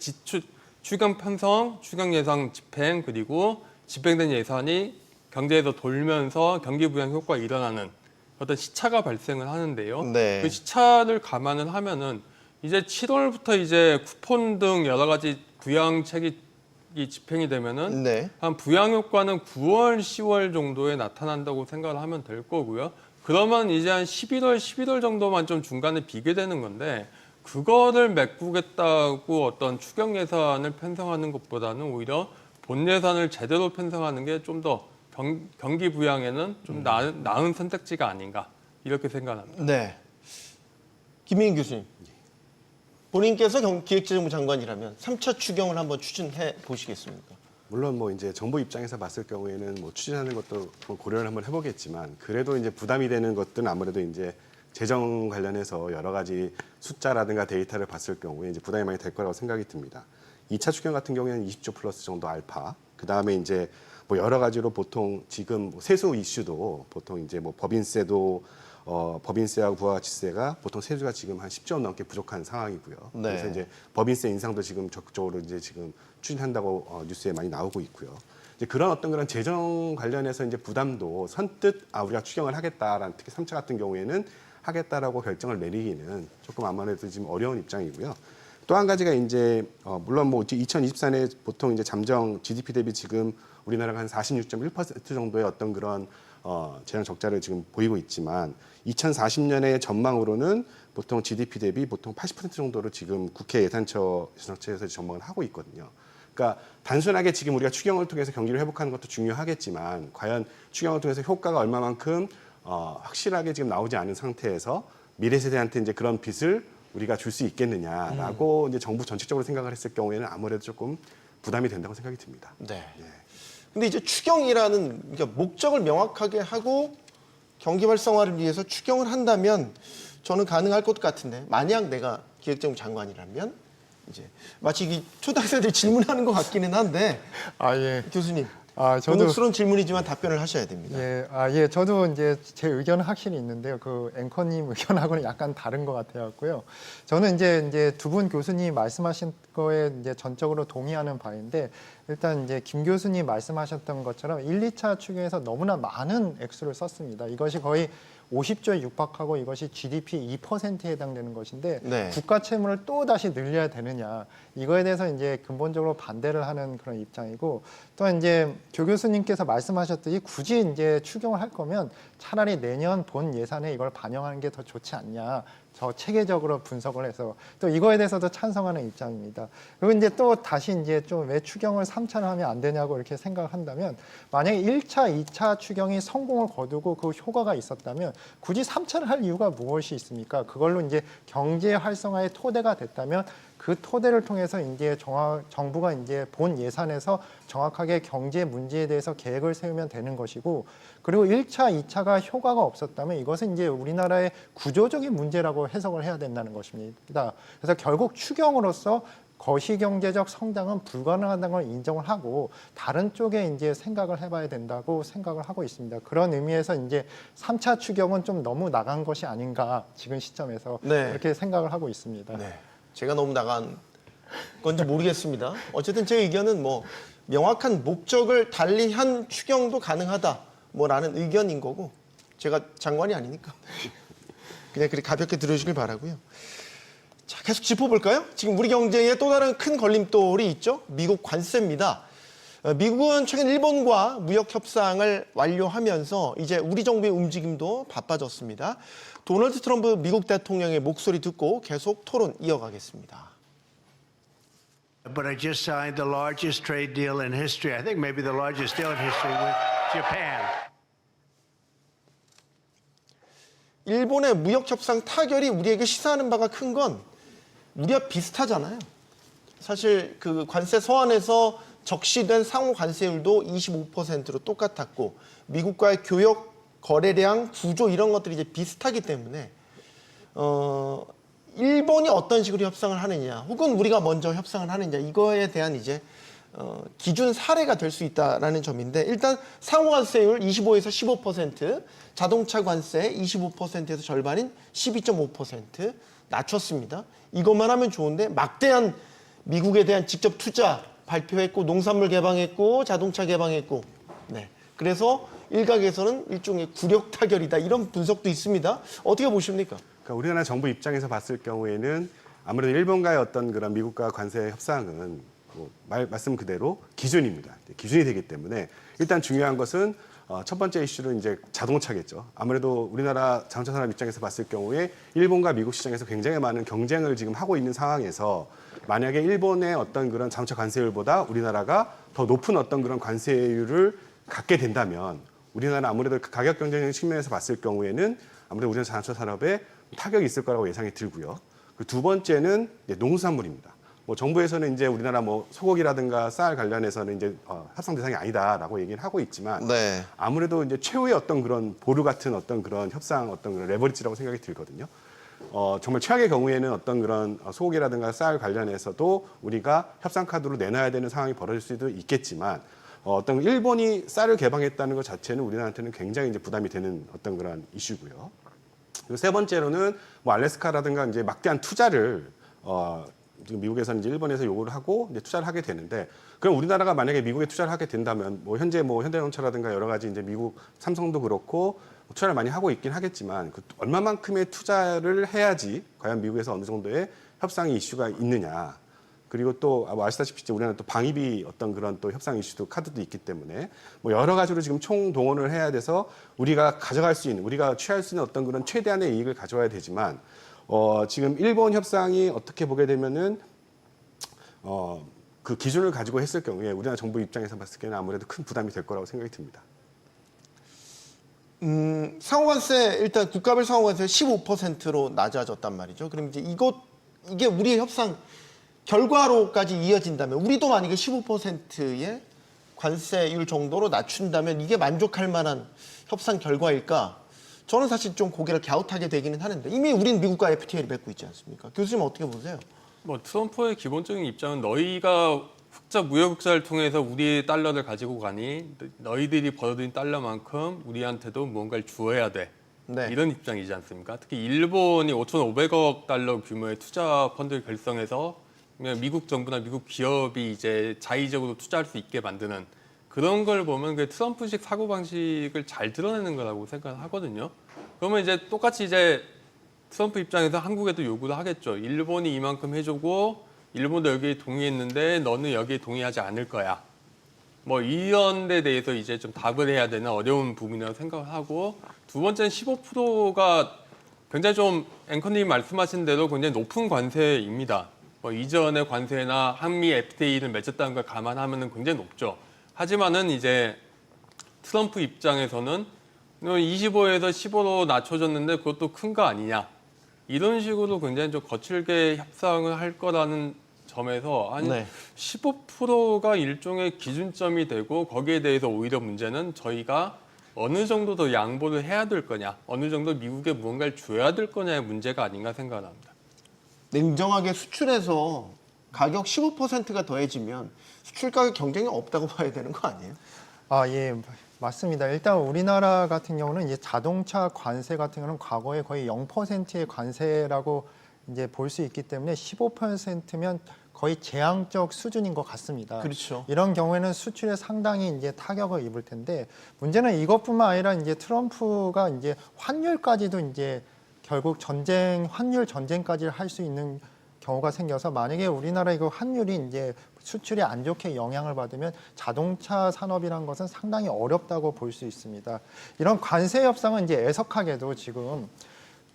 추경 편성, 추경 예산 집행 그리고 집행된 예산이 경제에서 돌면서 경기 부양 효과가 일어나는 어떤 시차가 발생을 하는데요. 네. 그 시차를 감안을 하면은 이제 7월부터 이제 쿠폰 등 여러 가지 부양책이 집행이 되면은 네. 한 부양 효과는 9월, 10월 정도에 나타난다고 생각을 하면 될 거고요. 그러면 이제 한 11월 정도만 좀 중간에 비게 되는 건데 그거를 메꾸겠다고 어떤 추경 예산을 편성하는 것보다는 오히려 본 예산을 제대로 편성하는 게 좀 더 경기 부양에는 좀 나은 선택지가 아닌가 이렇게 생각합니다. 네. 김민희 교수님. 본인께서 기획재정부 장관이라면 3차 추경을 한번 추진해 보시겠습니까? 물론 뭐 이제 정부 입장에서 봤을 경우에는 뭐 추진하는 것도 뭐 고려를 한번 해보겠지만 그래도 이제 부담이 되는 것들은 아무래도 이제 재정 관련해서 여러 가지 숫자라든가 데이터를 봤을 경우에 이제 부담이 많이 될 거라고 생각이 듭니다. 2차 추경 같은 경우에는 20조 플러스 정도 알파, 그 다음에 이제 뭐 여러 가지로 보통 지금 세수 이슈도 보통 이제 뭐 법인세도 법인세하고 부가가치세가 보통 세수가 지금 한 10조 원 넘게 부족한 상황이고요. 네. 그래서 이제 법인세 인상도 지금 적극적으로 이제 지금 추진한다고 뉴스에 많이 나오고 있고요. 이제 그런 그런 재정 관련해서 이제 부담도 선뜻 우리가 추경을 하겠다라는 특히 3차 같은 경우에는 하겠다라고 결정을 내리기는 조금 아무래도 지금 어려운 입장이고요. 또 한 가지가 이제 물론 뭐 2024년에 보통 이제 잠정 GDP 대비 지금 우리나라가 한 46.1% 정도의 어떤 그런 재정 적자를 지금 보이고 있지만 2040년의 전망으로는 보통 GDP 대비 보통 80% 정도로 지금 국회 예산처에서 전망을 하고 있거든요. 그러니까 단순하게 지금 우리가 추경을 통해서 경기를 회복하는 것도 중요하겠지만 과연 추경을 통해서 효과가 얼마만큼 확실하게 지금 나오지 않은 상태에서 미래 세대한테 이제 그런 빚을 우리가 줄 수 있겠느냐라고 이제 정부 전체적으로 생각을 했을 경우에는 아무래도 조금 부담이 된다고 생각이 듭니다. 네. 예. 근데 이제 추경이라는 그러니까 목적을 명확하게 하고 경기 활성화를 위해서 추경을 한다면 저는 가능할 것 같은데 만약 내가 기획재정부 장관이라면 이제 마치 이 초등학생들이 질문하는 것 같기는 한데 예. 교수님 저도 곤혹스러운 질문이지만 답변을 하셔야 됩니다. 예, 저도 이제 제 의견은 확실히 있는데요. 그 앵커님 의견하고는 약간 다른 것 같아갖고요. 저는 이제 두 분 교수님 말씀하신 거에 이제 전적으로 동의하는 바인데 일단 이제 김 교수님 말씀하셨던 것처럼 1, 2차 추경에서 너무나 많은 액수를 썼습니다. 이것이 거의 50조에 육박하고 이것이 GDP 2%에 해당되는 것인데 네. 국가 채무를 또 다시 늘려야 되느냐 이거에 대해서 이제 근본적으로 반대를 하는 그런 입장이고 또 이제 조 교수님께서 말씀하셨듯이 굳이 이제 추경을 할 거면 차라리 내년 본 예산에 이걸 반영하는 게 더 좋지 않냐. 더 체계적으로 분석을 해서 또 이거에 대해서도 찬성하는 입장입니다. 그리고 이제 또 다시 이제 좀 왜 추경을 3차를 하면 안 되냐고 이렇게 생각을 한다면 만약에 1차, 2차 추경이 성공을 거두고 그 효과가 있었다면 굳이 3차를 할 이유가 무엇이 있습니까? 그걸로 이제 경제 활성화의 토대가 됐다면 그 토대를 통해서 이제 정부가 이제 본 예산에서 정확하게 경제 문제에 대해서 계획을 세우면 되는 것이고 그리고 1차, 2차가 효과가 없었다면 이것은 이제 우리나라의 구조적인 문제라고 해석을 해야 된다는 것입니다. 그래서 결국 추경으로서 거시경제적 성장은 불가능하다는 걸 인정을 하고 다른 쪽에 이제 생각을 해봐야 된다고 생각을 하고 있습니다. 그런 의미에서 이제 3차 추경은 좀 너무 나간 것이 아닌가 지금 시점에서 네. 이렇게 생각을 하고 있습니다. 네. 제가 너무 나간 건지 모르겠습니다. 어쨌든 제 의견은 뭐 명확한 목적을 달리한 추경도 가능하다 뭐라는 의견인 거고 제가 장관이 아니니까 그냥 그렇게 가볍게 들으시길 바라고요. 자, 계속 짚어볼까요? 지금 우리 경제에 또 다른 큰 걸림돌이 있죠. 미국 관세입니다. 미국은 최근 일본과 무역 협상을 완료하면서 이제 우리 정부의 움직임도 바빠졌습니다. 도널드 트럼프 미국 대통령의 목소리 듣고 계속 토론 이어가겠습니다. But I just signed the largest trade deal in history. I think maybe the largest deal in history with Japan. 일본의 무역 협상 타결이 우리에게 시사하는 바가 큰 건 우리와 비슷하잖아요. 사실 그 관세 서한에서 적시된 상호 관세율도 25%로 똑같았고 미국과의 교역 거래량 구조 이런 것들이 이제 비슷하기 때문에 일본이 어떤 식으로 협상을 하느냐 혹은 우리가 먼저 협상을 하느냐 이거에 대한 이제 기준 사례가 될 수 있다라는 점인데 일단 상호 관세율 25에서 15%, 자동차 관세 25%에서 절반인 12.5% 낮췄습니다. 이것만 하면 좋은데 막대한 미국에 대한 직접 투자 발표했고 농산물 개방했고 자동차 개방했고 네. 그래서 일각에서는 일종의 굴욕 타결이다 이런 분석도 있습니다. 어떻게 보십니까? 그러니까 우리나라 정부 입장에서 봤을 경우에는 아무래도 일본과의 어떤 그런 미국과 관세 협상은 뭐 말씀 그대로 기준입니다. 기준이 되기 때문에 일단 중요한 것은 첫 번째 이슈는 이제 자동차겠죠. 아무래도 우리나라 자동차 산업 입장에서 봤을 경우에 일본과 미국 시장에서 굉장히 많은 경쟁을 지금 하고 있는 상황에서 만약에 일본의 어떤 그런 자동차 관세율보다 우리나라가 더 높은 어떤 그런 관세율을 갖게 된다면 우리나라 아무래도 가격 경쟁력 측면에서 봤을 경우에는 아무래도 우리나라 자동차 산업에 타격이 있을 거라고 예상이 들고요. 그 두 번째는 이제 농수산물입니다. 뭐 정부에서는 이제 우리나라 뭐 소고기라든가 쌀 관련해서는 이제 협상 대상이 아니다라고 얘기를 하고 있지만 네. 아무래도 이제 최후의 어떤 그런 보루 같은 어떤 그런 협상 어떤 그런 레버리지라고 생각이 들거든요. 정말 최악의 경우에는 어떤 그런 소고기라든가 쌀 관련해서도 우리가 협상 카드로 내놔야 되는 상황이 벌어질 수도 있겠지만 어떤 일본이 쌀을 개방했다는 것 자체는 우리나라한테는 굉장히 이제 부담이 되는 어떤 그런 이슈고요. 그리고 세 번째로는 뭐 알래스카라든가 이제 막대한 투자를 지금 미국에서는 이제 일본에서 요구를 하고 이제 투자를 하게 되는데 그럼 우리나라가 만약에 미국에 투자를 하게 된다면 뭐 현재 뭐 현대자동차라든가 여러 가지 이제 미국 삼성도 그렇고 투자를 많이 하고 있긴 하겠지만 그 얼마만큼의 투자를 해야지 과연 미국에서 어느 정도의 협상의 이슈가 있느냐. 그리고 또 아시다시피 우리나라 또 방위비 어떤 그런 또 협상 이슈도 카드도 있기 때문에 뭐 여러 가지로 지금 총동원을 해야 돼서 우리가 가져갈 수 있는 우리가 취할 수 있는 어떤 그런 최대한의 이익을 가져와야 되지만 지금 일본 협상이 어떻게 보게 되면은 그 기준을 가지고 했을 경우에 우리나라 정부 입장에서 봤을 때는 아무래도 큰 부담이 될 거라고 생각이 듭니다. 상호관세 일단 국가별 상호관세 15%로 낮아졌단 말이죠. 그럼 이제 이게 우리의 협상 결과로까지 이어진다면 우리도 만약에 15%의 관세율 정도로 낮춘다면 이게 만족할 만한 협상 결과일까? 저는 사실 좀 고개를 갸웃하게 되기는 하는데 이미 우린 미국과 FTA를 맺고 있지 않습니까? 교수님 어떻게 보세요? 뭐 트럼프의 기본적인 입장은 너희가 흑자 무역 흑자를 통해서 우리의 달러를 가지고 가니 너희들이 벌어들인 달러만큼 우리한테도 뭔가를 주어야 돼. 네. 이런 입장이지 않습니까? 특히 일본이 5,500억 달러 규모의 투자 펀드를 결성해서 그냥 미국 정부나 미국 기업이 이제 자의적으로 투자할 수 있게 만드는 그런 걸 보면 그 트럼프식 사고방식을 잘 드러내는 거라고 생각하거든요. 그러면 이제 똑같이 이제 트럼프 입장에서 한국에도 요구를 하겠죠. 일본이 이만큼 해주고 일본도 여기에 동의했는데 너는 여기에 동의하지 않을 거야. 뭐 이런 데 대해서 이제 좀 답을 해야 되는 어려운 부분이라고 생각을 하고 두 번째는 15%가 굉장히 좀 앵커님 말씀하신 대로 굉장히 높은 관세입니다. 뭐 이전의 관세나 한미 FTA를 맺었다는 걸 감안하면 굉장히 높죠. 하지만은 이제 트럼프 입장에서는 25에서 15로 낮춰졌는데 그것도 큰 거 아니냐. 이런 식으로 굉장히 좀 거칠게 협상을 할 거라는 점에서 한 네. 15%가 일종의 기준점이 되고 거기에 대해서 오히려 문제는 저희가 어느 정도 더 양보를 해야 될 거냐, 어느 정도 미국에 무언가를 줘야 될 거냐의 문제가 아닌가 생각을 합니다. 냉정하게 수출해서 가격 15%가 더해지면 수출 가격 경쟁이 없다고 봐야 되는 거 아니에요? 예, 맞습니다. 일단 우리나라 같은 경우는 이제 자동차 관세 같은 경우는 과거에 거의 0%의 관세라고 이제 볼 수 있기 때문에 15%면 거의 제한적 수준인 것 같습니다. 그렇죠. 이런 경우에는 수출에 상당히 이제 타격을 입을 텐데 문제는 이것뿐만 아니라 이제 트럼프가 이제 환율까지도 이제 결국 환율 전쟁까지 할 수 있는 경우가 생겨서 만약에 우리나라 이거 환율이 이제 수출이 안 좋게 영향을 받으면 자동차 산업이라는 것은 상당히 어렵다고 볼 수 있습니다. 이런 관세 협상은 이제 애석하게도 지금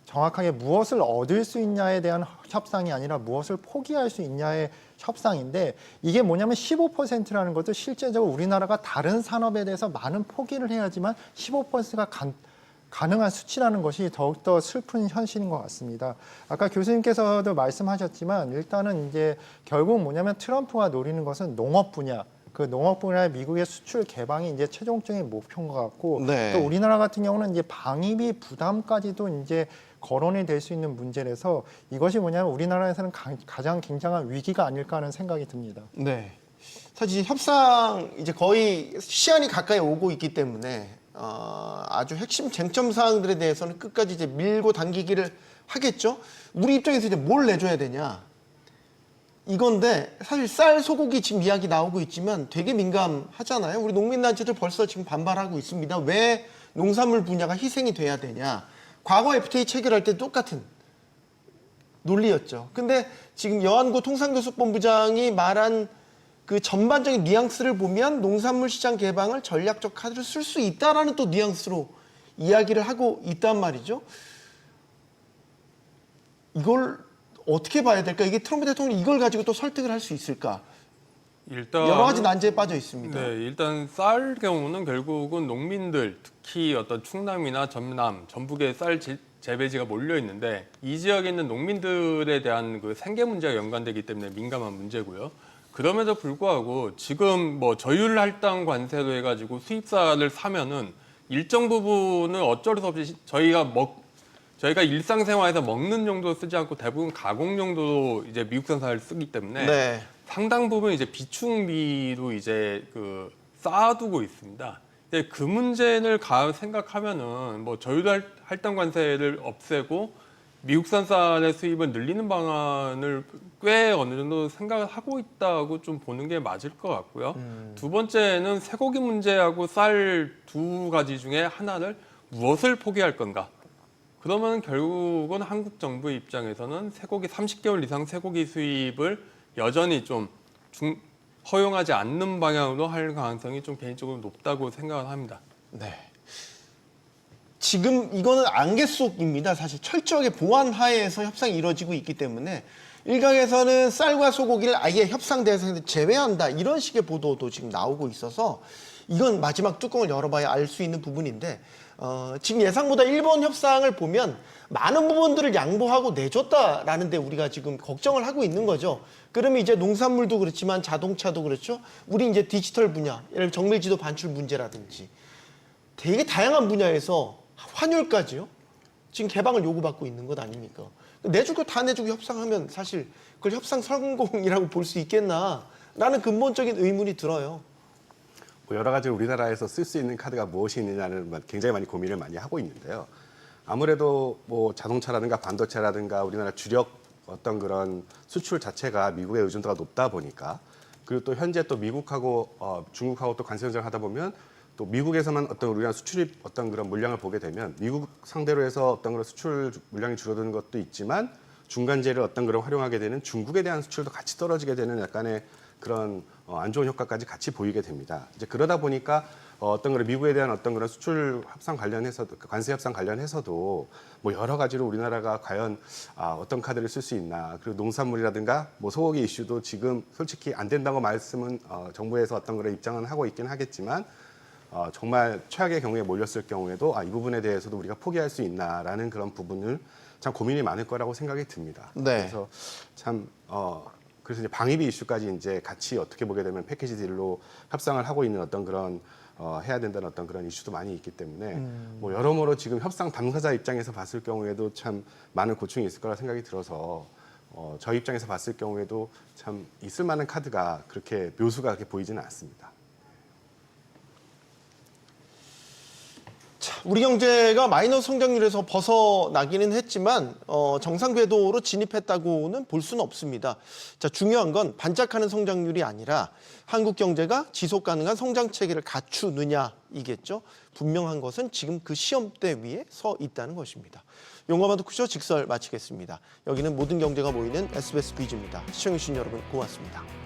정확하게 무엇을 얻을 수 있냐에 대한 협상이 아니라 무엇을 포기할 수 있냐의 협상인데 이게 뭐냐면 15%라는 것도 실제적으로 우리나라가 다른 산업에 대해서 많은 포기를 해야지만 15%가 가능한 수치라는 것이 더욱더 슬픈 현실인 것 같습니다. 아까 교수님께서도 말씀하셨지만 일단은 이제 결국 뭐냐면 트럼프가 노리는 것은 농업 분야, 그 농업 분야의 미국의 수출 개방이 이제 최종적인 목표인 것 같고 네. 또 우리나라 같은 경우는 이제 방위비 부담까지도 이제 거론이 될 수 있는 문제라서 이것이 뭐냐면 우리나라에서는 가장 굉장한 위기가 아닐까 하는 생각이 듭니다. 네. 사실 협상 이제 거의 시한이 가까이 오고 있기 때문에 아주 핵심 쟁점 사항들에 대해서는 끝까지 이제 밀고 당기기를 하겠죠. 우리 입장에서 이제 뭘 내줘야 되냐 이건데 사실 쌀, 소고기 지금 이야기 나오고 있지만 되게 민감하잖아요. 우리 농민단체들 벌써 지금 반발하고 있습니다. 왜 농산물 분야가 희생이 돼야 되냐. 과거 FTA 체결할 때 똑같은 논리였죠. 근데 지금 여한구 통상교섭본부장이 말한 그 전반적인 뉘앙스를 보면 농산물 시장 개방을 전략적 카드로 쓸 수 있다라는 또 뉘앙스로 이야기를 하고 있단 말이죠. 이걸 어떻게 봐야 될까? 이게 트럼프 대통령이 이걸 가지고 또 설득을 할 수 있을까? 일단 여러 가지 난제에 빠져 있습니다. 네, 일단 쌀 경우는 결국은 농민들, 특히 어떤 충남이나 전남, 전북에 쌀 재배지가 몰려 있는데 이 지역에 있는 농민들에 대한 그 생계 문제가 연관되기 때문에 민감한 문제고요. 그럼에도 불구하고 지금 뭐 저율 할당 관세로 해가지고 수입쌀을 사면은 일정 부분은 어쩔 수 없이 저희가 일상생활에서 먹는 용도로 쓰지 않고 대부분 가공 용도로 이제 미국산 쌀을 쓰기 때문에 네. 상당 부분 이제 비축미로 이제 그 쌓아두고 있습니다. 근데 그 문제를 생각하면은 뭐 저율 할당 관세를 없애고 미국산 쌀의 수입을 늘리는 방안을 꽤 어느 정도 생각을 하고 있다고 좀 보는 게 맞을 것 같고요. 두 번째는 쇠고기 문제하고 쌀 두 가지 중에 하나를 무엇을 포기할 건가? 그러면 결국은 한국 정부 입장에서는 쇠고기 30개월 이상 쇠고기 수입을 여전히 좀 허용하지 않는 방향으로 할 가능성이 좀 개인적으로 높다고 생각을 합니다. 네. 지금 이거는 안개 속입니다. 사실 철저하게 보완 하에서 협상이 이루어지고 있기 때문에 일각에서는 쌀과 소고기를 아예 협상 대상에서 제외한다 이런 식의 보도도 지금 나오고 있어서 이건 마지막 뚜껑을 열어봐야 알 수 있는 부분인데 지금 예상보다 일본 협상을 보면 많은 부분들을 양보하고 내줬다라는 데 우리가 지금 걱정을 하고 있는 거죠. 그러면 이제 농산물도 그렇지만 자동차도 그렇죠. 우리 이제 디지털 분야, 예를 들어 정밀지도 반출 문제라든지 되게 다양한 분야에서 환율까지요. 지금 개방을 요구받고 있는 것 아닙니까? 내줄 거 다 내주고 협상하면 사실 그걸 협상 성공이라고 볼 수 있겠나라는 근본적인 의문이 들어요. 뭐 여러 가지 우리나라에서 쓸 수 있는 카드가 무엇이 있느냐는 굉장히 많이 고민을 많이 하고 있는데요. 아무래도 뭐 자동차라든가 반도체라든가 우리나라 주력 어떤 그런 수출 자체가 미국의 의존도가 높다 보니까 그리고 또 현재 또 미국하고 중국하고 또 관세 전쟁을 하다 보면 또 미국에서만 어떤 우리나라 수출입 어떤 그런 물량을 보게 되면 미국 상대로 해서 어떤 그런 수출 물량이 줄어드는 것도 있지만 중간재를 어떤 그런 활용하게 되는 중국에 대한 수출도 같이 떨어지게 되는 약간의 그런 안 좋은 효과까지 같이 보이게 됩니다. 이제 그러다 보니까 어떤 그런 미국에 대한 어떤 그런 수출 협상 관련해서도 관세 협상 관련해서도 뭐 여러 가지로 우리나라가 과연 어떤 카드를 쓸 수 있나 그리고 농산물이라든가 뭐 소고기 이슈도 지금 솔직히 안 된다고 말씀은 정부에서 어떤 그런 입장은 하고 있긴 하겠지만 정말 최악의 경우에 몰렸을 경우에도 이 부분에 대해서도 우리가 포기할 수 있나라는 그런 부분을 참 고민이 많을 거라고 생각이 듭니다. 네. 그래서 참 그래서 이제 방위비 이슈까지 이제 같이 어떻게 보게 되면 패키지 딜로 협상을 하고 있는 어떤 그런 해야 된다는 어떤 그런 이슈도 많이 있기 때문에 뭐 여러모로 지금 협상 당사자 입장에서 봤을 경우에도 참 많은 고충이 있을 거라 생각이 들어서 저 입장에서 봤을 경우에도 참 있을 만한 카드가 그렇게 묘수가 그렇게 보이지는 않습니다. 우리 경제가 마이너스 성장률에서 벗어나기는 했지만 정상 궤도로 진입했다고는 볼 수는 없습니다. 자, 중요한 건 반짝하는 성장률이 아니라 한국 경제가 지속 가능한 성장 체계를 갖추느냐이겠죠. 분명한 것은 지금 그 시험대 위에 서 있다는 것입니다. 용감한 토크쇼 직설 마치겠습니다. 여기는 모든 경제가 모이는 SBS 비즈입니다. 시청해주신 여러분 고맙습니다.